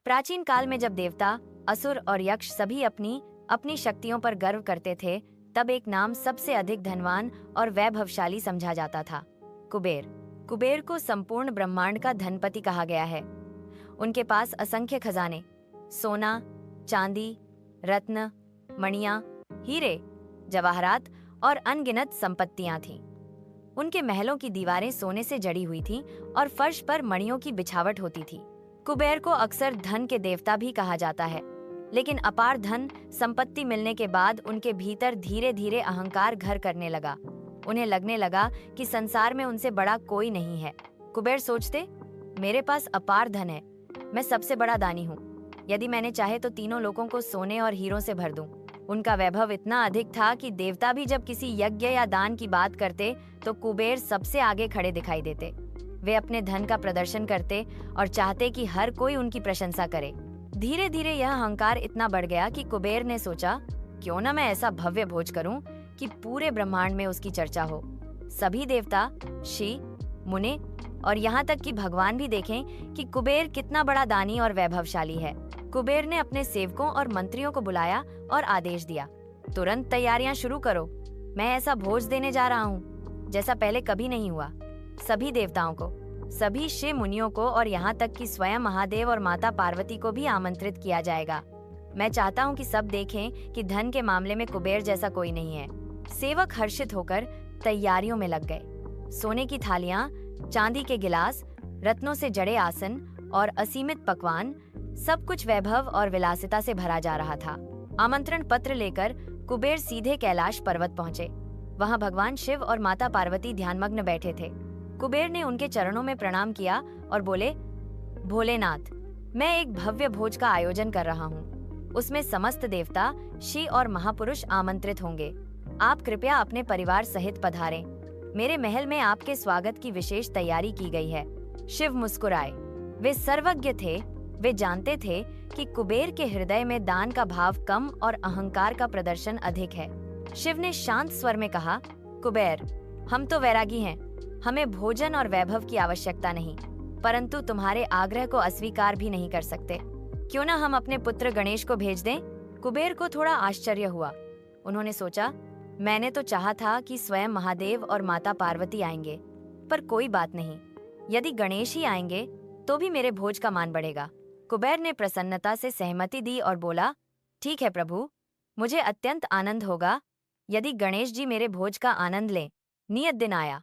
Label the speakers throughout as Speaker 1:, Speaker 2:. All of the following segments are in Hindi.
Speaker 1: प्राचीन काल में जब देवता, असुर और यक्ष सभी अपनी अपनी शक्तियों पर गर्व करते थे, तब एक नाम सबसे अधिक धनवान और वैभवशाली समझा जाता था, कुबेर। कुबेर को संपूर्ण ब्रह्मांड का धनपति कहा गया है। उनके पास असंख्य खजाने, सोना, चांदी, रत्न, मणियां, हीरे, जवाहरात और अनगिनत संपत्तियां थीं। उनके महलों की दीवारें सोने से जड़ी हुई थीं और फर्श पर मणियों की बिछावट होती थी। कुबेर को अक्सर धन के देवता भी कहा जाता है, लेकिन अपार धन संपत्ति मिलने के बाद उनके भीतर धीरे धीरे अहंकार घर करने लगा। उन्हें लगने लगा कि संसार में उनसे बड़ा कोई नहीं है। कुबेर सोचते, मेरे पास अपार धन है, मैं सबसे बड़ा दानी हूँ। यदि मैंने चाहे तो तीनों लोगों को सोने और हीरों से भर दूं। उनका वैभव इतना अधिक था कि देवता भी जब किसी यज्ञ या दान की बात करते तो कुबेर सबसे आगे खड़े दिखाई देते। वे अपने धन का प्रदर्शन करते और चाहते कि हर कोई उनकी प्रशंसा करे। धीरे धीरे यह अहंकार इतना बढ़ गया कि कुबेर ने सोचा, क्यों न मैं ऐसा भव्य भोज करूं कि पूरे ब्रह्मांड में उसकी चर्चा हो। सभी देवता, ऋषि, मुनि और यहाँ तक कि भगवान भी देखें कि कुबेर कितना बड़ा दानी और वैभवशाली है। कुबेर ने अपने सेवकों और मंत्रियों को बुलाया और आदेश दिया, तुरंत तैयारियां शुरू करो। मैं ऐसा भोज देने जा रहा हूँ जैसा पहले कभी नहीं हुआ। सभी देवताओं को, सभी शिव मुनियों को और यहाँ तक कि स्वयं महादेव और माता पार्वती को भी आमंत्रित किया जाएगा। मैं चाहता हूँ कि सब देखें कि धन के मामले में कुबेर जैसा कोई नहीं है। सेवक हर्षित होकर तैयारियों में लग गए। सोने की थालियां, चांदी के गिलास, रत्नों से जड़े आसन और असीमित पकवान, सब कुछ वैभव और विलासिता से भरा जा रहा था। आमंत्रण पत्र लेकर कुबेर सीधे कैलाश पर्वत पहुंचे। वहां भगवान शिव और माता पार्वती ध्यानमग्न बैठे थे। कुबेर ने उनके चरणों में प्रणाम किया और बोले, भोलेनाथ, मैं एक भव्य भोज का आयोजन कर रहा हूँ। उसमें समस्त देवता, ऋषि और महापुरुष आमंत्रित होंगे। आप कृपया अपने परिवार सहित पधारें। मेरे महल में आपके स्वागत की विशेष तैयारी की गई है। शिव मुस्कुराए। वे सर्वज्ञ थे। वे जानते थे कि कुबेर के हृदय में दान का भाव कम और अहंकार का प्रदर्शन अधिक है। शिव ने शांत स्वर में कहा, कुबेर, हम तो वैरागी हैं। हमें भोजन और वैभव की आवश्यकता नहीं, परंतु तुम्हारे आग्रह को अस्वीकार भी नहीं कर सकते। क्यों न हम अपने पुत्र गणेश को भेज दें? कुबेर को थोड़ा आश्चर्य हुआ। उन्होंने सोचा, मैंने तो चाहा था कि स्वयं महादेव और माता पार्वती आएंगे, पर कोई बात नहीं। यदि गणेश ही आएंगे तो भी मेरे भोज का मान बढ़ेगा। कुबेर ने प्रसन्नता से सहमति दी और बोला, ठीक है प्रभु, मुझे अत्यंत आनंद होगा यदि गणेश जी मेरे भोज का आनंद लें। नियत दिन आया।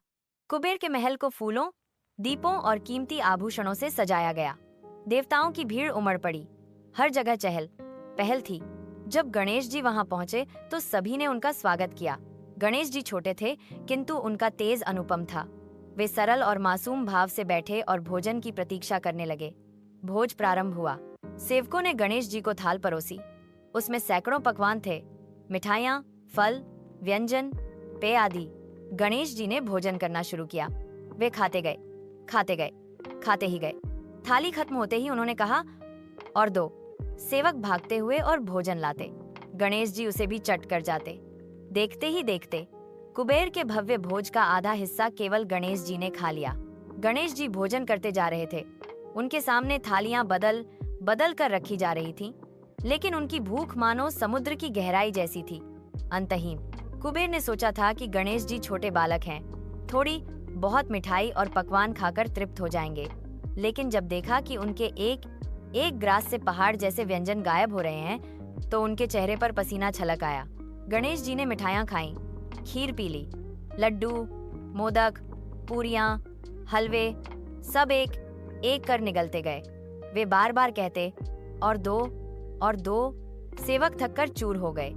Speaker 1: कुबेर के महल को फूलों, दीपों और कीमती आभूषणों से सजाया गया। देवताओं की भीड़ उमड़ पड़ी। हर जगह चहल पहल थी। जब गणेश जी वहां पहुंचे तो सभी ने उनका स्वागत किया। गणेश जी छोटे थे, किंतु उनका तेज अनुपम था। वे सरल और मासूम भाव से बैठे और भोजन की प्रतीक्षा करने लगे। भोज प्रारंभ हुआ। सेवकों ने गणेश जी को थाल परोसी। उसमें सैकड़ों पकवान थे, मिठाइयाँ, फल, व्यंजन, पेय आदि। गणेश जी ने भोजन करना शुरू किया। वे खाते गए, खाते गए, खाते ही गए। थाली खत्म होते ही उन्होंने कहा, और दो। सेवक भागते हुए और भोजन लाते। गणेश जी उसे भी चट कर जाते। देखते ही देखते कुबेर के भव्य भोज का आधा हिस्सा केवल गणेश जी ने खा लिया। गणेश जी भोजन करते जा रहे थे। उनके सामने थालियां बदल बदल कर रखी जा रही थीं, लेकिन उनकी भूख मानो समुद्र की गहराई जैसी थी, अंतहीन। कुबेर ने सोचा था कि गणेश जी छोटे बालक हैं, थोड़ी बहुत मिठाई और पकवान खाकर तृप्त हो जाएंगे। लेकिन जब देखा कि उनके एक ग्रास से पहाड़ जैसे व्यंजन गायब हो रहे हैं, तो उनके चेहरे पर पसीना छलक आया। गणेश जी ने मिठाइयाँ खाईं, खीर पी ली, लड्डू, मोदक, पूरियां, हलवे, सब एक एक कर निगलते गए। वे बार बार कहते, और दो, और दो। सेवक थककर चूर हो गए।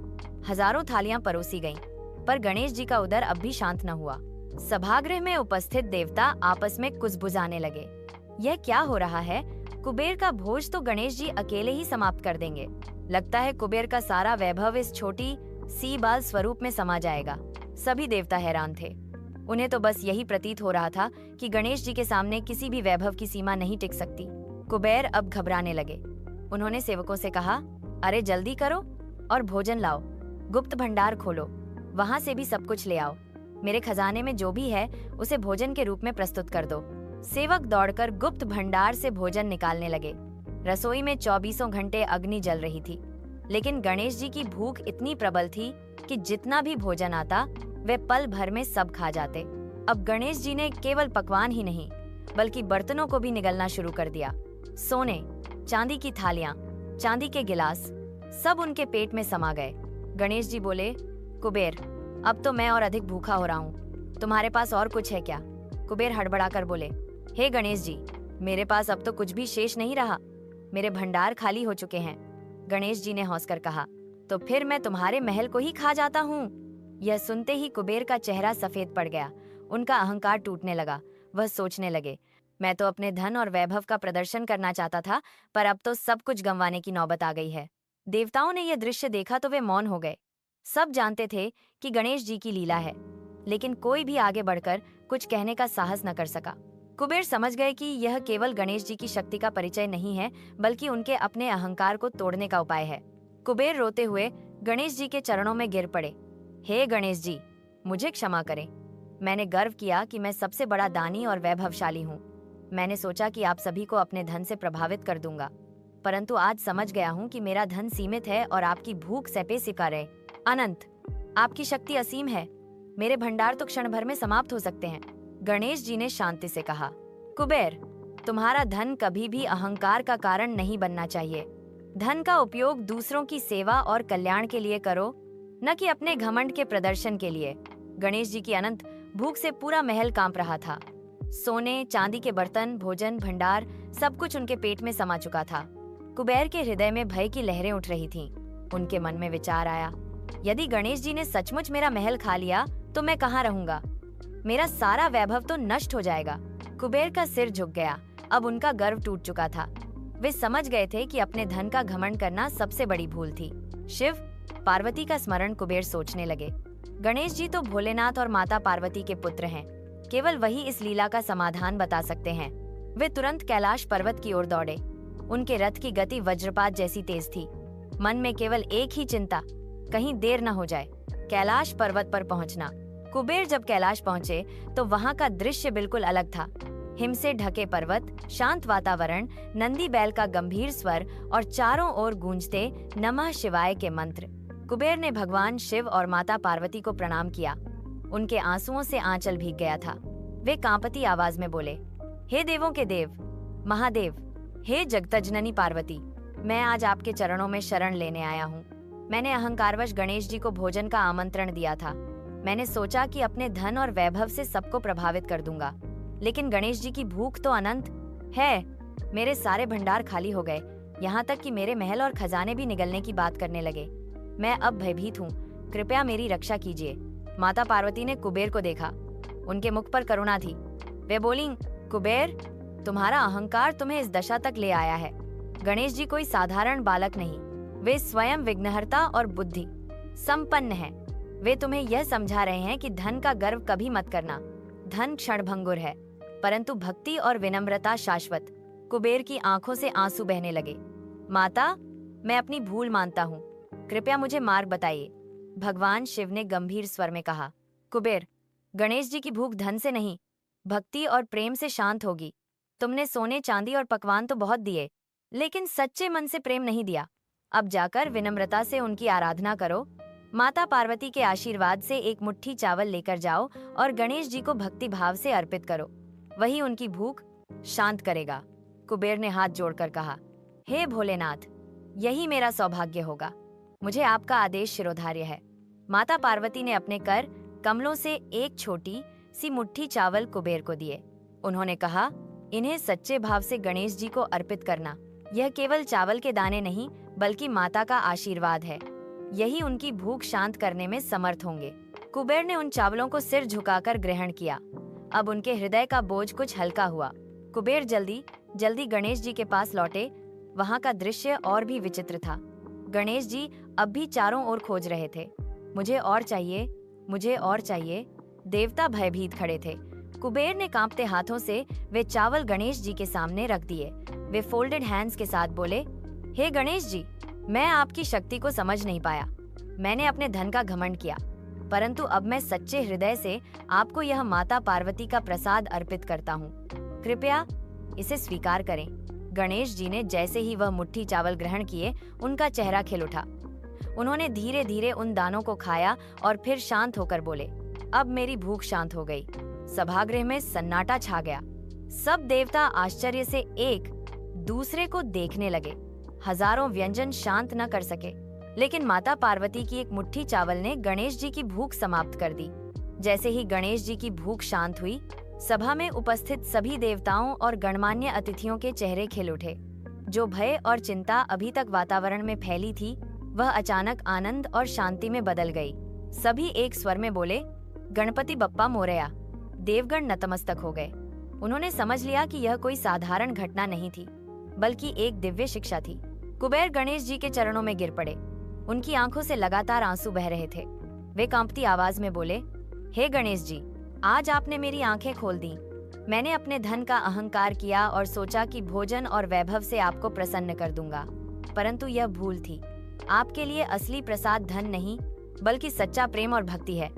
Speaker 1: हजारों थालियां परोसी गईं, पर गणेश जी का उदर अब भी शांत न हुआ। सभागृह में उपस्थित देवता आपस में कुजबुजाने लगे। यह क्या हो रहा है? कुबेर का भोज तो गणेश जी अकेले ही समाप्त कर देंगे। लगता है कुबेर का सारा वैभव इस छोटी सी बाल स्वरूप में समा जाएगा। सभी देवता हैरान थे। उन्हें तो बस यही प्रतीत हो रहा था कि गणेश जी के सामने किसी भी वैभव की सीमा नहीं टिक सकती। कुबेर अब घबराने लगे। उन्होंने सेवकों से कहा, अरे जल्दी करो और भोजन लाओ। गुप्त भंडार खोलो, वहां से भी सब कुछ ले आओ। मेरे खजाने में जो भी है उसे भोजन के रूप में प्रस्तुत कर दो। सेवक दौड़कर गुप्त भंडार से भोजन निकालने लगे। रसोई में 24 घंटे अग्नि जल रही थी, लेकिन गणेश जी की भूख इतनी प्रबल थी कि जितना भी भोजन आता वे पल भर में सब खा जाते। अब गणेश जी ने केवल पकवान ही नहीं बल्कि बर्तनों को भी निगलना शुरू कर दिया। सोने, चांदी की थालियां, चांदी के गिलास, सब उनके पेट में समा गए। गणेश जी बोले, कुबेर, अब तो मैं और अधिक भूखा हो रहा हूँ, तुम्हारे पास और कुछ है क्या? कुबेर हड़बड़ाकर बोले, हे गणेश जी, मेरे पास अब तो कुछ भी शेष नहीं रहा, मेरे भंडार खाली हो चुके हैं। गणेश जी ने हंसकर कहा, तो फिर मैं तुम्हारे महल को ही खा जाता हूँ। यह सुनते ही कुबेर का चेहरा सफेद पड़ गया, उनका अहंकार टूटने लगा। वह सोचने लगे, मैं तो अपने धन और वैभव का प्रदर्शन करना चाहता था, पर अब तो सब कुछ गंवाने की नौबत आ गई है। देवताओं ने यह दृश्य देखा तो वे मौन हो गए। सब जानते थे कि गणेश जी की लीला है, लेकिन कोई भी आगे बढ़कर कुछ कहने का साहस न कर सका। कुबेर समझ गए कि यह केवल गणेश जी की शक्ति का परिचय नहीं है, बल्कि उनके अपने अहंकार को तोड़ने का उपाय है। कुबेर रोते हुए गणेश जी के चरणों में गिर पड़े। हे गणेश जी, मुझे क्षमा करें। मैंने गर्व किया कि मैं सबसे बड़ा दानी और वैभवशाली हूँ। मैंने सोचा कि आप सभी को अपने धन से प्रभावित कर दूंगा, परंतु आज समझ गया हूँ कि मेरा धन सीमित है और आपकी भूख सैपे सिकारे अनंत। आपकी शक्ति असीम है, मेरे भंडार तो क्षण भर में समाप्त हो सकते हैं। गणेश जी ने शांति से कहा, कुबेर, तुम्हारा धन कभी भी अहंकार का कारण नहीं बनना चाहिए। धन का उपयोग दूसरों की सेवा और कल्याण के लिए करो, न कि अपने घमंड के प्रदर्शन के लिए। गणेश जी की अनंत भूख से पूरा महल कांप रहा था। सोने, चांदी के बर्तन, भोजन, भंडार, सब कुछ उनके पेट में समा चुका था। कुबेर के हृदय में भय की लहरें उठ रही थीं। उनके मन में विचार आया, यदि गणेश जी ने सचमुच मेरा महल खा लिया तो मैं कहाँ रहूंगा? मेरा सारा वैभव तो नष्ट हो जाएगा। कुबेर का सिर झुक गया, अब उनका गर्व टूट चुका था। वे समझ गए थे कि अपने धन का घमंड करना सबसे बड़ी भूल थी। शिव, पार्वती का स्मरण कुबेर सोचने लगे। गणेश जी तो भोलेनाथ और माता पार्वती के पुत्र हैं, केवल वही इस लीला का समाधान बता सकते हैं। वे तुरंत कैलाश पर्वत की ओर दौड़े। उनके रथ की गति वज्रपात जैसी तेज थी। मन में केवल एक ही चिंता, कहीं देर न हो जाए, कैलाश पर्वत पर पहुंचना। कुबेर जब कैलाश पहुंचे तो वहां का दृश्य बिल्कुल अलग था। हिम से ढके पर्वत, शांत वातावरण, नंदी बैल का गंभीर स्वर और चारों ओर गूंजते नमः शिवाय के मंत्र। कुबेर ने भगवान शिव और माता पार्वती को प्रणाम किया। उनके आंसुओं से आंचल भीग गया था। वे कांपती आवाज में बोले, हे देवों के देव महादेव, हे जगतजननी पार्वती, मैं आज आपके चरणों में शरण लेने आया हूँ। मैंने अहंकारवश गणेश जी को भोजन का आमंत्रण दिया था। मैंने सोचा कि अपने धन और वैभव से सबको प्रभावित कर दूंगा, लेकिन गणेश जी की भूख तो अनंत है। मेरे सारे भंडार खाली हो गए, यहाँ तक कि मेरे महल और खजाने भी निगलने की बात करने लगे। मैं अब भयभीत हूँ, कृपया मेरी रक्षा कीजिए। माता पार्वती ने कुबेर को देखा, उनके मुख पर करुणा थी। वे बोली, कुबेर, तुम्हारा अहंकार तुम्हें इस दशा तक ले आया है। गणेश जी कोई साधारण बालक नहीं, वे स्वयं विघ्नहर्ता और बुद्धि संपन्न हैं। वे तुम्हें यह समझा रहे हैं कि धन का गर्व कभी मत करना। धन क्षणभंगुर है, परंतु भक्ति और विनम्रता शाश्वत। कुबेर की आंखों से आंसू बहने लगे। माता, मैं अपनी भूल मानता हूँ, कृपया मुझे मार्ग बताइए। भगवान शिव ने गंभीर स्वर में कहा, कुबेर, गणेश जी की भूख धन से नहीं, भक्ति और प्रेम से शांत होगी। तुमने सोने, चांदी और पकवान तो बहुत दिए, लेकिन सच्चे मन से प्रेम नहीं दिया। अब जाकर विनम्रता से उनकी आराधना करो। माता पार्वती के आशीर्वाद से एक मुट्ठी चावल लेकर जाओ और गणेश जी को भक्ति भाव से अर्पित करो, वही उनकी भूख शांत करेगा। कुबेर ने हाथ जोड़कर कहा, हे भोलेनाथ, यही मेरा सौभाग्य होगा। मुझे आपका आदेश शिरोधार्य है। माता पार्वती ने अपने कर कमलों से एक छोटी सी मुट्ठी चावल कुबेर को दिए। उन्होंने कहा, इन्हें सच्चे भाव से गणेश जी को अर्पित करना। यह केवल चावल के दाने नहीं, बल्कि माता का आशीर्वाद है। यही उनकी भूख शांत करने में समर्थ होंगे। कुबेर ने उन चावलों को सिर झुकाकर ग्रहण किया। अब उनके हृदय का बोझ कुछ हल्का हुआ। कुबेर जल्दी जल्दी गणेश जी के पास लौटे। वहां का दृश्य और भी विचित्र था। गणेश जी अब भी चारों ओर खोज रहे थे। मुझे और चाहिए, मुझे और चाहिए। देवता भयभीत खड़े थे। कुबेर ने कांपते हाथों से वे चावल गणेश जी के सामने रख दिए। वे फोल्डेड हैंड्स के साथ बोले, हे गणेश जी, मैं आपकी शक्ति को समझ नहीं पाया। मैंने अपने धन का घमंड किया, परंतु अब मैं सच्चे हृदय से आपको यह माता पार्वती का प्रसाद अर्पित करता हूँ। कृपया इसे स्वीकार करें। गणेश जी ने जैसे ही वह मुट्ठी चावल ग्रहण किए, उनका चेहरा खिल उठा। उन्होंने धीरे धीरे उन दानों को खाया और फिर शांत होकर बोले, अब मेरी भूख शांत हो गई। सभागृह में सन्नाटा छा गया। सब देवता आश्चर्य से एक दूसरे को देखने लगे। हजारों व्यंजन शांत न कर सके, लेकिन माता पार्वती की एक मुट्ठी चावल ने गणेश जी की भूख समाप्त कर दी। जैसे ही गणेश जी की भूख शांत हुई, सभा में उपस्थित सभी देवताओं और गणमान्य अतिथियों के चेहरे खिल उठे। जो भय और चिंता अभी तक वातावरण में फैली थी, वह अचानक आनंद और शांति में बदल गई। सभी एक स्वर में बोले, गणपति बप्पा मोरया। देवगण नतमस्तक हो गए। उन्होंने समझ लिया कि यह कोई साधारण घटना नहीं थी, बल्कि एक दिव्य शिक्षा थी। कुबेर गणेश जी के चरणों में गिर पड़े। उनकी आंखों से लगातार आंसू बह रहे थे। वे कांपती आवाज में बोले, हे गणेश जी, आज आपने मेरी आंखें खोल दी। मैंने अपने धन का अहंकार किया और सोचा कि भोजन और वैभव से आपको प्रसन्न कर दूंगा, परंतु यह भूल थी। आपके लिए असली प्रसाद धन नहीं, बल्कि सच्चा प्रेम और भक्ति है।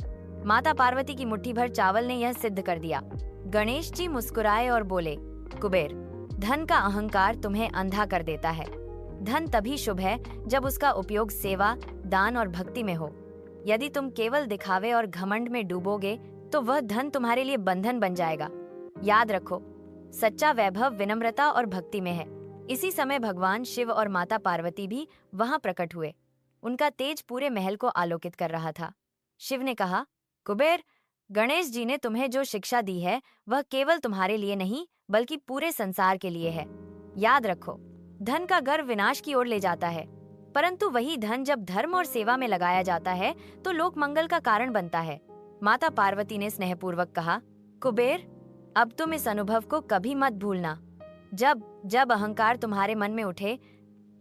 Speaker 1: माता पार्वती की मुट्ठी भर चावल ने यह सिद्ध कर दिया। गणेश जी मुस्कुराए और बोले, कुबेर, धन का अहंकार तुम्हें अंधा कर देता है। धन तभी शुभ है जब उसका उपयोग सेवा, दान और भक्ति में हो। यदि तुम केवल दिखावे और घमंड में डूबोगे, तो वह धन तुम्हारे लिए बंधन बन जाएगा। याद रखो, सच्चा वैभव विनम्रता और भक्ति में है। इसी समय भगवान शिव और माता पार्वती भी वहां प्रकट हुए। उनका तेज पूरे महल को आलोकित कर रहा था। शिव ने कहा, कुबेर, गणेश जी ने तुम्हें जो शिक्षा दी है, वह केवल तुम्हारे लिए नहीं, बल्कि पूरे संसार के लिए है। याद रखो, धन का गर्व विनाश की ओर ले जाता है, परंतु वही धन जब धर्म और सेवा में लगाया जाता है, तो लोक मंगल का कारण बनता है। माता पार्वती ने स्नेहपूर्वक कहा, कुबेर, अब तुम इस अनुभव को कभी मत भूलना। जब जब अहंकार तुम्हारे मन में उठे,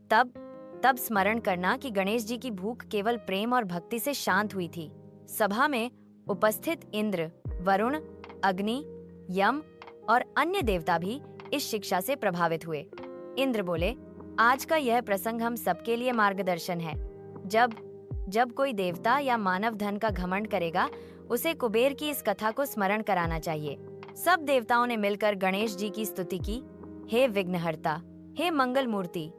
Speaker 1: तब स्मरण करना कि गणेश जी की भूख केवल प्रेम और भक्ति से शांत हुई थी। सभा में उपस्थित इंद्र, वरुण, अग्नि, यम और अन्य देवता भी इस शिक्षा से प्रभावित हुए। इंद्र बोले, आज का यह प्रसंग हम सबके लिए मार्गदर्शन है। जब कोई देवता या मानव धन का घमंड करेगा, उसे कुबेर की इस कथा को स्मरण कराना चाहिए। सब देवताओं ने मिलकर गणेश जी की स्तुति की। हे विघ्नहर्ता, हे मंगल मूर्ति,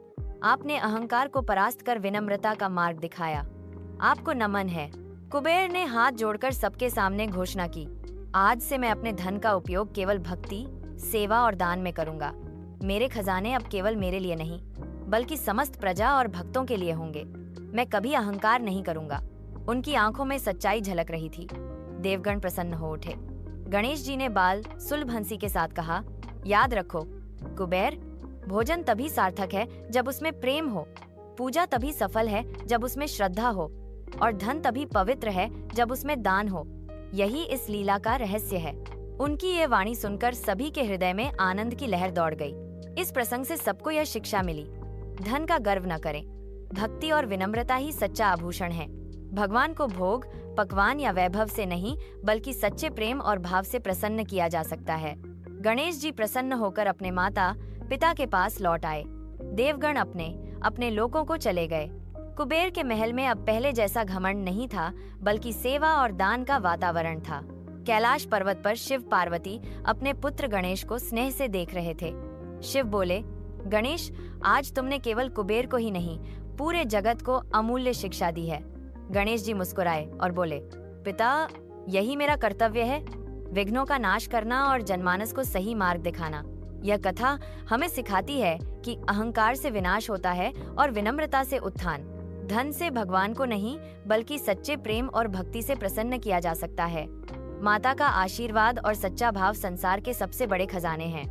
Speaker 1: आपने अहंकार को परास्त कर विनम्रता का मार्ग दिखाया। आपको नमन है। कुबेर ने हाथ जोड़कर सबके सामने घोषणा की, आज से मैं अपने धन का उपयोग केवल भक्ति, सेवा और दान में करूंगा। मेरे खजाने अब केवल मेरे लिए नहीं, बल्कि समस्त प्रजा और भक्तों के लिए होंगे। मैं कभी अहंकार नहीं करूंगा। उनकी आंखों में सच्चाई झलक रही थी। देवगण प्रसन्न हो उठे। गणेश जी ने बाल सुलभ हंसी के साथ कहा, याद रखो कुबेर, भोजन तभी सार्थक है जब उसमें प्रेम हो, पूजा तभी सफल है जब उसमें श्रद्धा हो, और धन तभी पवित्र है जब उसमें दान हो। यही इस लीला का रहस्य है। उनकी ये वाणी सुनकर सभी के हृदय में आनंद की लहर दौड़ गई। इस प्रसंग से सबको यह शिक्षा मिली, धन का गर्व न करें, भक्ति और विनम्रता ही सच्चा आभूषण है। भगवान को भोग, पकवान या वैभव से नहीं, बल्कि सच्चे प्रेम और भाव से प्रसन्न किया जा सकता है। गणेश जी प्रसन्न होकर अपने माता पिता के पास लौट आए। देवगण अपने अपने लोकों को चले गए। कुबेर के महल में अब पहले जैसा घमंड नहीं था, बल्कि सेवा और दान का वातावरण था। कैलाश पर्वत पर शिव पार्वती अपने पुत्र गणेश को स्नेह से देख रहे थे। शिव बोले, गणेश, आज तुमने केवल कुबेर को ही नहीं, पूरे जगत को अमूल्य शिक्षा दी है। गणेश जी मुस्कुराए और बोले, पिता, यही मेरा कर्तव्य है, विघ्नों का नाश करना और जनमानस को सही मार्ग दिखाना। यह कथा हमें सिखाती है कि अहंकार से विनाश होता है और विनम्रता से उत्थान। धन से भगवान को नहीं, बल्कि सच्चे प्रेम और भक्ति से प्रसन्न किया जा सकता है। माता का आशीर्वाद और सच्चा भाव संसार के सबसे बड़े खजाने हैं।